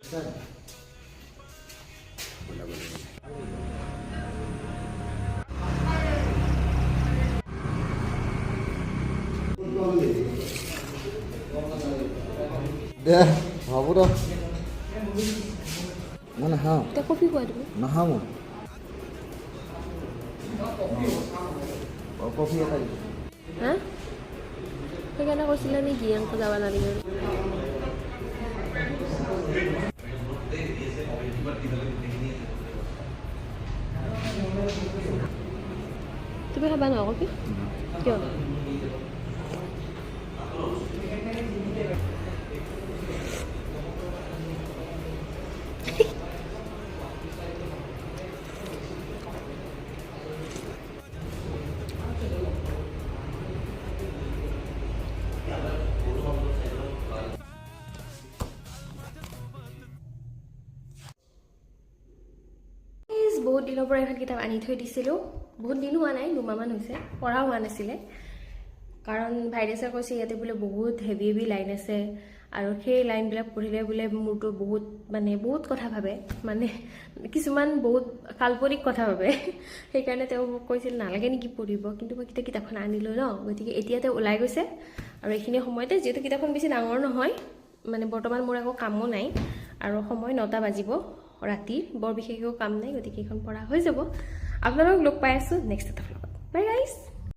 দে হ'ব ৰ না নাখাওঁ কফি খুৱাই দিব নাখাওঁ মই কফি এটা হা সেইকাৰণে কৈছিলে নেকি আনকো যাব নালাগে তুমি খাবা নহয় কফি কিয় বহুত দিনৰ পৰা এখন কিতাপ আনি থৈ দিছিলোঁ বহুত দিন হোৱা নাই দুমাহমান হৈছে পঢ়া হোৱা নাছিলে কাৰণ ভাইৰাছে কৈছে ইয়াতে বোলে বহুত হেভি হেভি লাইন আছে আৰু সেই লাইনবিলাক পঢ়িলে বোলে মোৰতো বহুত কথা ভাবে মানে কিছুমান বহুত কাল্পনিক কথা ভাবে সেইকাৰণে তেওঁ মোক কৈছিল নালাগে নেকি পঢ়িব কিন্তু মই কিতাপখন আনিলোঁ ন গতিকে এতিয়াতে ওলাই গৈছে আৰু এইখিনি সময়তে যিহেতু কিতাপখন বেছি ডাঙৰ নহয় মানে বৰ্তমান মোৰ একো কামো নাই আৰু সময় 9টা বাজিব ৰাতি বৰ বিশেষ একো কাম নাই গতিকে এইখন পঢ়া হৈ যাব আপোনালোকক লগ পাই আছোঁ নেক্সট এটা ভ্লগত বাই গাইজ